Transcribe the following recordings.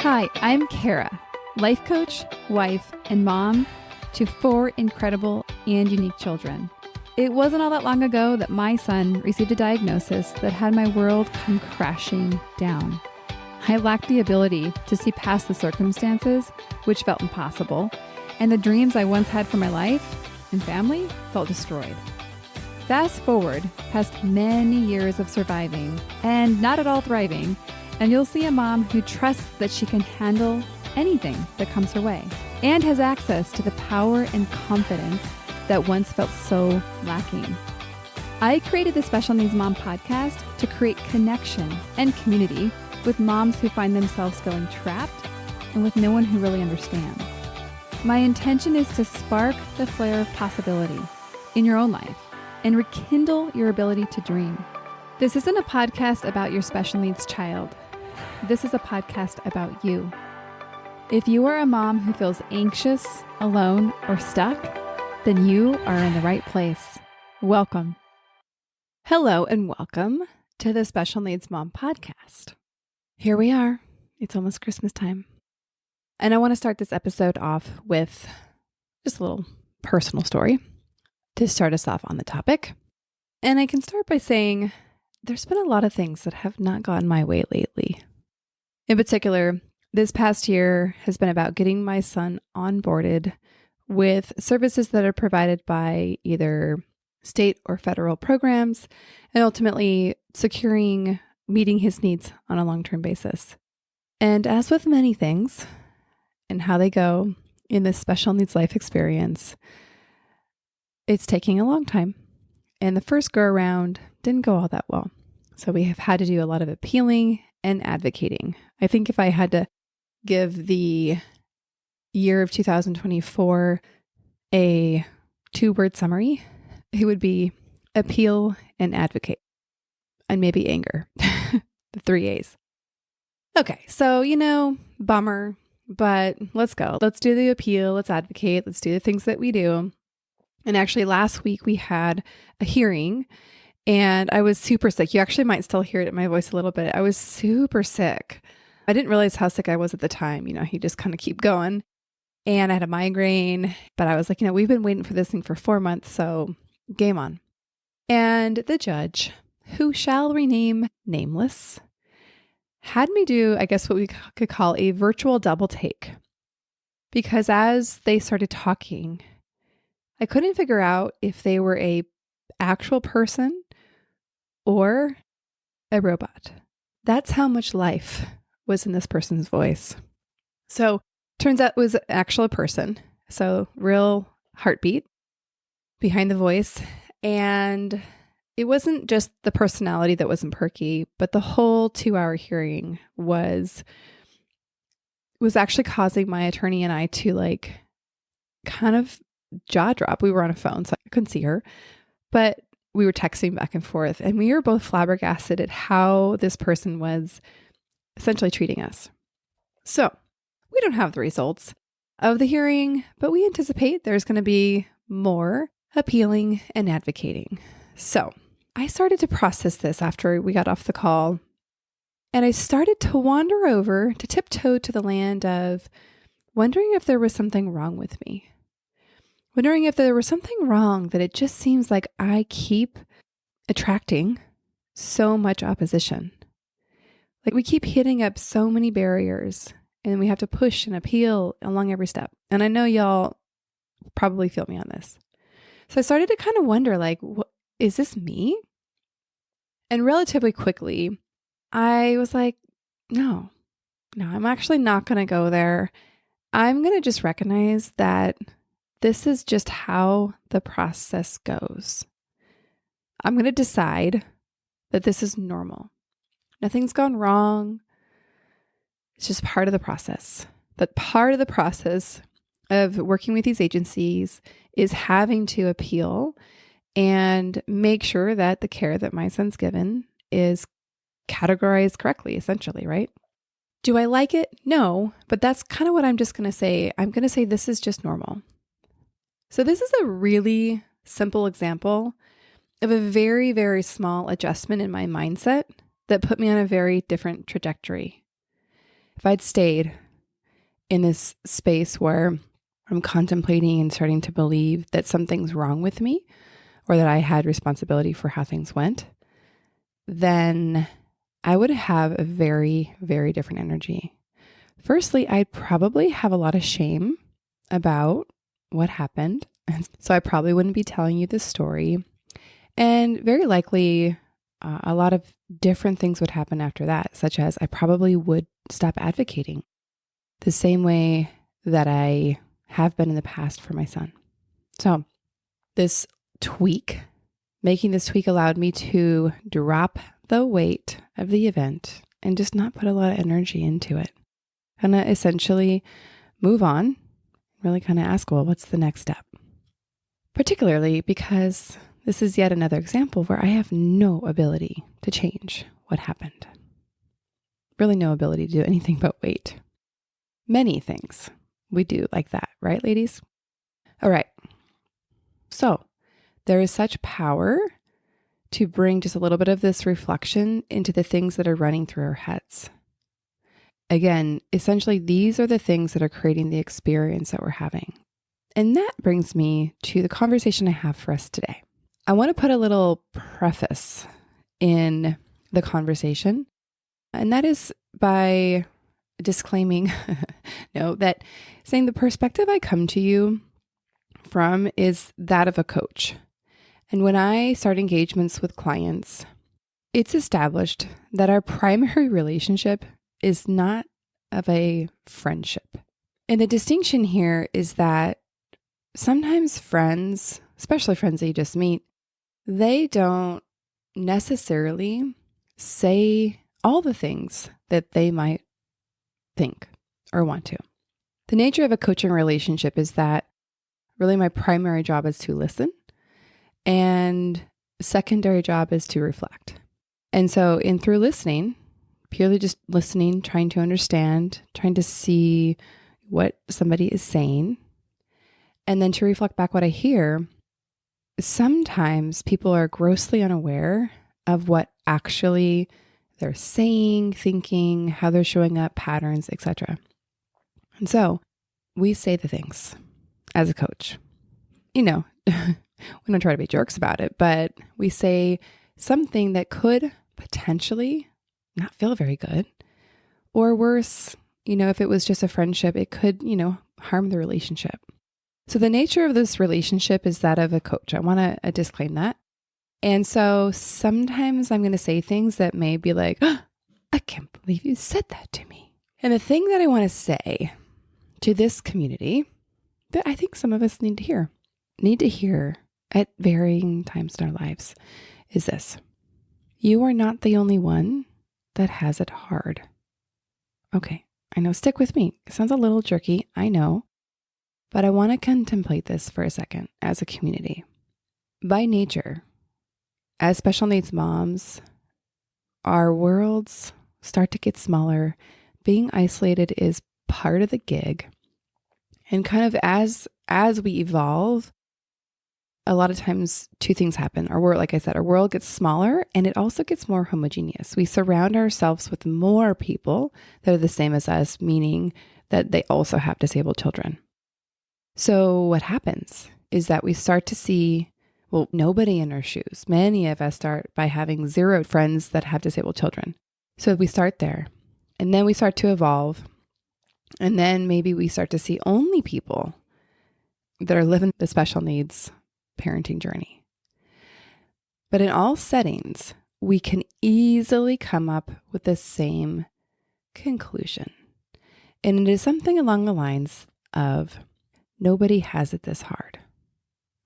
Hi, I'm Kara, life coach, wife, and mom to 4 incredible and unique children. It wasn't all that long ago that my son received a diagnosis that had my world come crashing down. I lacked the ability to see past the circumstances, which felt impossible, and the dreams I once had for my life and family felt destroyed. Fast forward past many years of surviving and not at all thriving, and you'll see a mom who trusts that she can handle anything that comes her way and has access to the power and confidence that once felt so lacking. I created the Special Needs Mom podcast to create connection and community with moms who find themselves feeling trapped and with no one who really understands. My intention is to spark the flare of possibility in your own life and rekindle your ability to dream. This isn't a podcast about your special needs child. This is a podcast about you. If you are a mom who feels anxious, alone, or stuck, then you are in the right place. Welcome. Hello and welcome to the Special Needs Mom podcast. Here we are. It's almost Christmas time. And I want to start this episode off with just a little personal story to start us off on the topic. And I can start by saying there's been a lot of things that have not gone my way lately. In particular, this past year has been about getting my son onboarded with services that are provided by either state or federal programs, and ultimately securing meeting his needs on a long-term basis. And as with many things and how they go in this special needs life experience, it's taking a long time. And the first go around didn't go all that well. So we have had to do a lot of appealing and advocating. I think if I had to give the year of 2024 a 2-word summary, it would be appeal and advocate, and maybe anger, the 3 A's. Okay, so, bummer, but let's go. Let's do the appeal. Let's advocate. Let's do the things that we do. And actually last week we had a hearing and I was super sick. You actually might still hear it in my voice a little bit. I was super sick. I didn't realize how sick I was at the time. You just kind of keep going. And I had a migraine, but I was like, we've been waiting for this thing for 4 months. So game on. And the judge, who shall rename nameless, had me do, I guess, what we could call a virtual double take. Because as they started talking, I couldn't figure out if they were a actual person or a robot. That's how much life was in this person's voice. So turns out it was actually a person. So real heartbeat behind the voice. And it wasn't just the personality that wasn't perky, but the whole 2-hour hearing was actually causing my attorney and I to kind of jaw drop. We were on a phone, so I couldn't see her, but we were texting back and forth, and we were both flabbergasted at how this person was essentially treating us. So we don't have the results of the hearing, but we anticipate there's going to be more appealing and advocating. So I started to process this after we got off the call, and I started to wander over to tiptoe to the land of wondering if there was something wrong with me. Wondering if there was something wrong that it just seems like I keep attracting so much opposition. Like we keep hitting up so many barriers and we have to push and appeal along every step. And I know y'all probably feel me on this. So I started to kind of wonder, is this me? And relatively quickly, I was like, no, I'm actually not going to go there. I'm going to just recognize that this is just how the process goes. I'm going to decide that this is normal. Nothing's gone wrong. It's just part of the process. But part of the process of working with these agencies is having to appeal and make sure that the care that my son's given is categorized correctly, essentially, right? Do I like it? No, but that's kind of what I'm just going to say. I'm going to say this is just normal. So this is a really simple example of a very, very small adjustment in my mindset that put me on a very different trajectory. if I'd stayed in this space where I'm contemplating and starting to believe that something's wrong with me or that I had responsibility for how things went, then I would have a very, very different energy. Firstly, I'd probably have a lot of shame about what happened. So I probably wouldn't be telling you this story. And very likely, a lot of different things would happen after that, such as I probably would stop advocating the same way that I have been in the past for my son. So making this tweak allowed me to drop the weight of the event and just not put a lot of energy into it. And essentially move on, really kind of ask, well, what's the next step? Particularly because this is yet another example where I have no ability to change what happened. Really no ability to do anything but wait. Many things we do like that, right, ladies? All right. So there is such power to bring just a little bit of this reflection into the things that are running through our heads. Again, essentially, these are the things that are creating the experience that we're having. And that brings me to the conversation I have for us today. I want to put a little preface in the conversation, and that is by disclaiming, that saying the perspective I come to you from is that of a coach. And when I start engagements with clients, it's established that our primary relationship is not of a friendship. And the distinction here is that sometimes friends, especially friends that you just meet, they don't necessarily say all the things that they might think or want to. The nature of a coaching relationship is that really my primary job is to listen, and secondary job is to reflect. And so through listening, purely just listening, trying to understand, trying to see what somebody is saying, and then to reflect back what I hear, sometimes people are grossly unaware of what actually they're saying, thinking, how they're showing up, patterns, etc. And so we say the things as a coach. We don't try to be jerks about it, but we say something that could potentially not feel very good. Or worse, if it was just a friendship, it could, harm the relationship. So the nature of this relationship is that of a coach. I want to disclaim that. And so sometimes I'm going to say things that may be like, oh, I can't believe you said that to me. And the thing that I want to say to this community that I think some of us need to hear at varying times in our lives is this. You are not the only one that has it hard. Okay, I know, stick with me. It sounds a little jerky, I know, but I want to contemplate this for a second as a community. By nature, as special needs moms, our worlds start to get smaller. Being isolated is part of the gig. And kind of as we evolve, a lot of times two things happen. Our world, like I said, our world gets smaller and it also gets more homogeneous. We surround ourselves with more people that are the same as us, meaning that they also have disabled children. So what happens is that we start to see, nobody in our shoes. Many of us start by having zero friends that have disabled children. So we start there and then we start to evolve. And then maybe we start to see only people that are living the special needs parenting journey. But in all settings, we can easily come up with the same conclusion. And it is something along the lines of nobody has it this hard.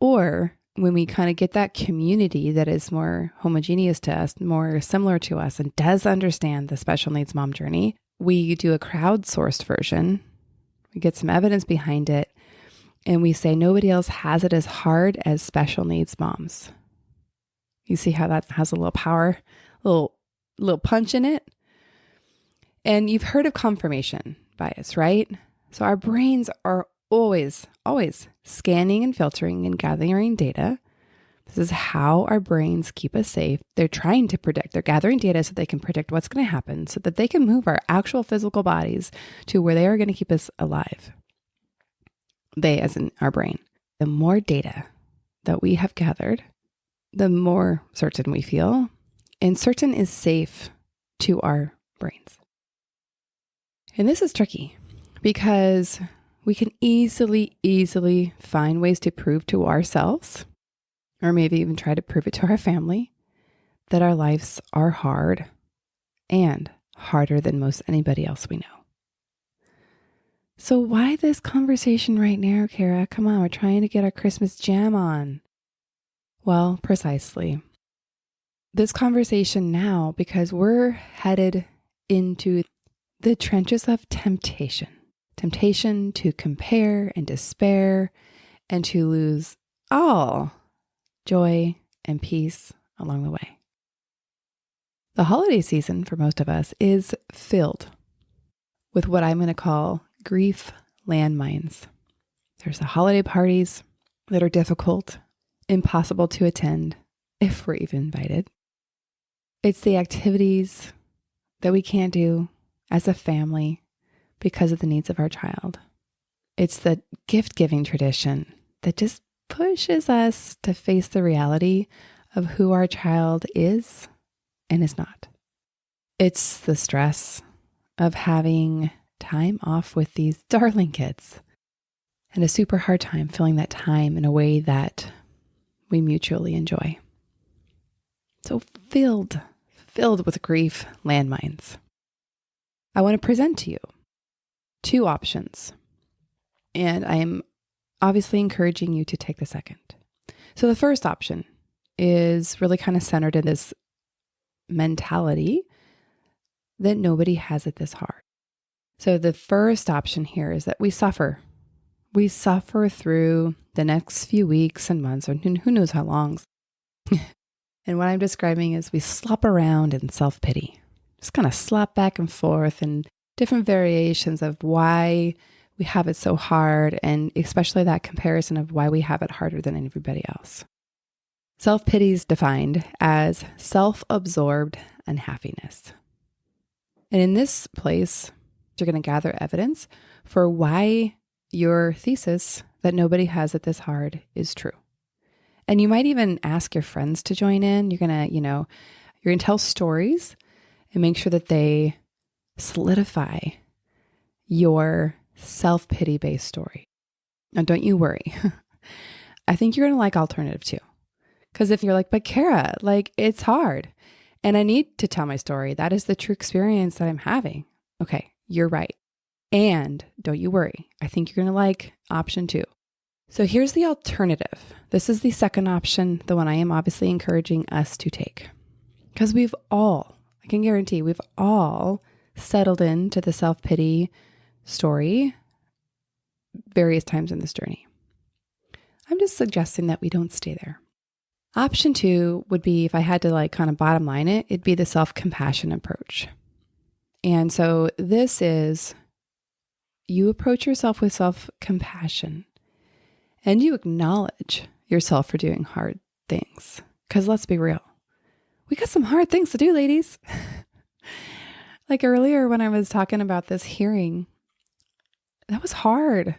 Or when we kind of get that community that is more homogeneous to us, more similar to us, and does understand the special needs mom journey, we do a crowdsourced version. We get some evidence behind it. And we say nobody else has it as hard as special needs moms. You see how that has a little power, little punch in it? And you've heard of confirmation bias, right? So our brains are always scanning and filtering and gathering data This is how our brains keep us safe. They're trying to predict. They're gathering data so they can predict what's going to happen so that they can move our actual physical bodies to where they are going to keep us alive. They, as in our brain. The more data that we have gathered, the more certain we feel. And certain is safe to our brains. And this is tricky because we can easily find ways to prove to ourselves, or maybe even try to prove it to our family, that our lives are hard and harder than most anybody else we know. So why this conversation right now, Kara? Come on, we're trying to get our Christmas jam on. Well, precisely. This conversation now because we're headed into the trenches of temptation. Temptation to compare and despair and to lose all joy and peace along the way. The holiday season for most of us is filled with what I'm going to call grief landmines. There's the holiday parties that are difficult, impossible to attend if we're even invited. It's the activities that we can't do as a family because of the needs of our child. It's the gift-giving tradition that just pushes us to face the reality of who our child is and is not. It's the stress of having time off with these darling kids and a super hard time filling that time in a way that we mutually enjoy. So filled with grief landmines. I want to present to you 2 options, and I'm obviously encouraging you to take the second. So the first option is really kind of centered in this mentality that nobody has it this hard. So the first option here is that we suffer. We suffer through the next few weeks and months, or who knows how long. And what I'm describing is we slop around in self-pity. Just kind of slop back and forth and different variations of why we have it so hard, and especially that comparison of why we have it harder than everybody else. Self-pity is defined as self-absorbed unhappiness. And in this place, you're going to gather evidence for why your thesis that nobody has it this hard is true. And you might even ask your friends to join in. You're going to tell stories and make sure that they solidify your self-pity based story. Now, don't you worry. I think you're going to like alternative 2. Because if you're like, but Kara, it's hard and I need to tell my story. That is the true experience that I'm having. Okay, you're right. And don't you worry. I think you're going to like option 2. So here's the alternative. This is the second option, the one I am obviously encouraging us to take. Because I can guarantee we've all settled into the self-pity story various times in this journey. I'm just suggesting that we don't stay there. Option 2 would be, if I had to kind of bottom line it, it'd be the self-compassion approach. And so this is, you approach yourself with self-compassion and you acknowledge yourself for doing hard things. Because let's be real, we got some hard things to do, ladies. Like earlier when I was talking about this hearing, that was hard.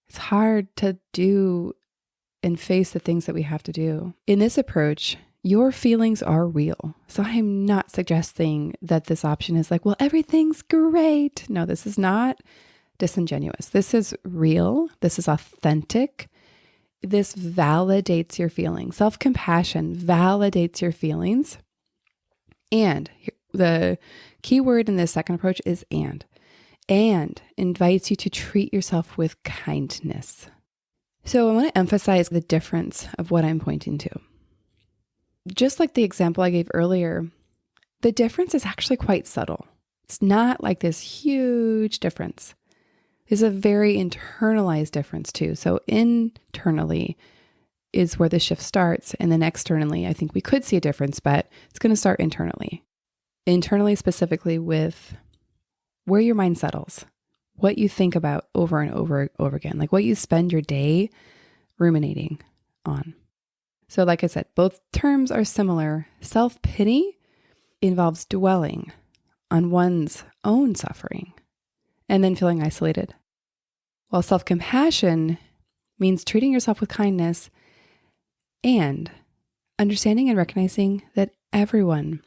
It's hard to do and face the things that we have to do. In this approach, your feelings are real. So I am not suggesting that this option is well, everything's great. No, this is not disingenuous. This is real. This is authentic. This validates your feelings. Self-compassion validates your feelings. And the key word in this second approach is and invites you to treat yourself with kindness. So I want to emphasize the difference of what I'm pointing to. Just like the example I gave earlier, the difference is actually quite subtle. It's not like this huge difference. There's a very internalized difference too. So internally is where the shift starts. And then externally, I think we could see a difference, but it's going to start internally. Internally, specifically with where your mind settles, what you think about over and over again, like what you spend your day ruminating on. So like I said, both terms are similar. Self-pity involves dwelling on one's own suffering and then feeling isolated. While self-compassion means treating yourself with kindness and understanding and recognizing that everyone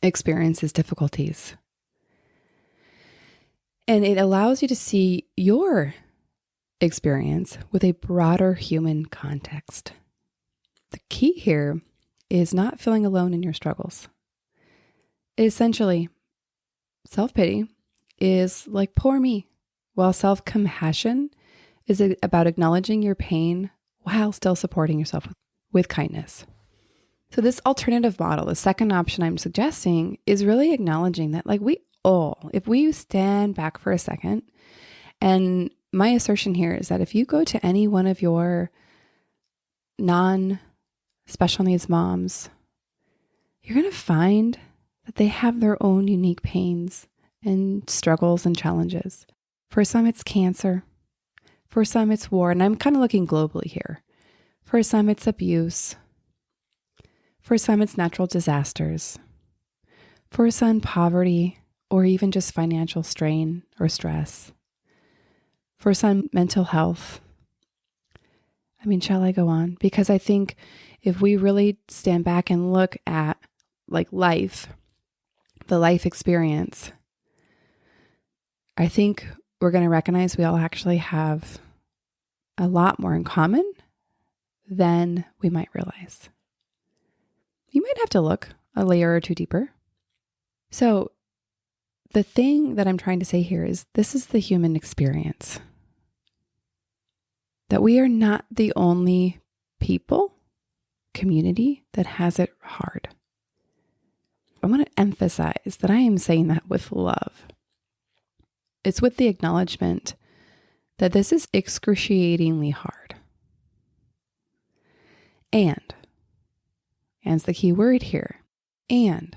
experiences difficulties. And it allows you to see your experience with a broader human context. The key here is not feeling alone in your struggles. Essentially, self-pity is like poor me, while self-compassion is about acknowledging your pain while still supporting yourself with kindness. So this alternative model, the second option I'm suggesting, is really acknowledging that like we all, if we stand back for a second, and my assertion here is that if you go to any one of your non-special needs moms, you're going to find that they have their own unique pains and struggles and challenges. For some, it's cancer. For some, it's war. And I'm kind of looking globally here. For some, it's abuse. For some, it's natural disasters. For some, poverty, or even just financial strain or stress. For some, mental health. I mean, shall I go on? Because I think if we really stand back and look at like life, the life experience, I think we're going to recognize we all actually have a lot more in common than we might realize. You might have to look a layer or two deeper. So the thing that I'm trying to say here is this is the human experience. That we are not the only people, community that has it hard. I want to emphasize that I am saying that with love. It's with the acknowledgement that this is excruciatingly hard. And the key word here, and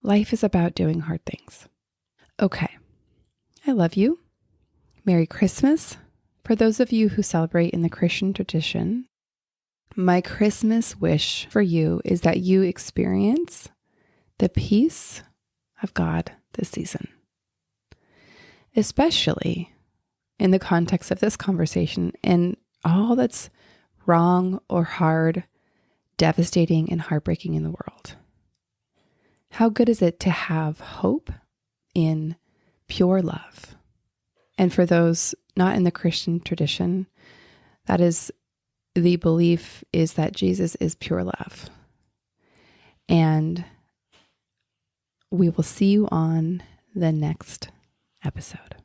life is about doing hard things. Okay, I love you. Merry Christmas. For those of you who celebrate in the Christian tradition, my Christmas wish for you is that you experience the peace of God this season, especially in the context of this conversation and all that's wrong or hard, devastating and heartbreaking in the world. How good is it to have hope in pure love? And for those not in the Christian tradition, that is the belief is that Jesus is pure love. And we will see you on the next episode.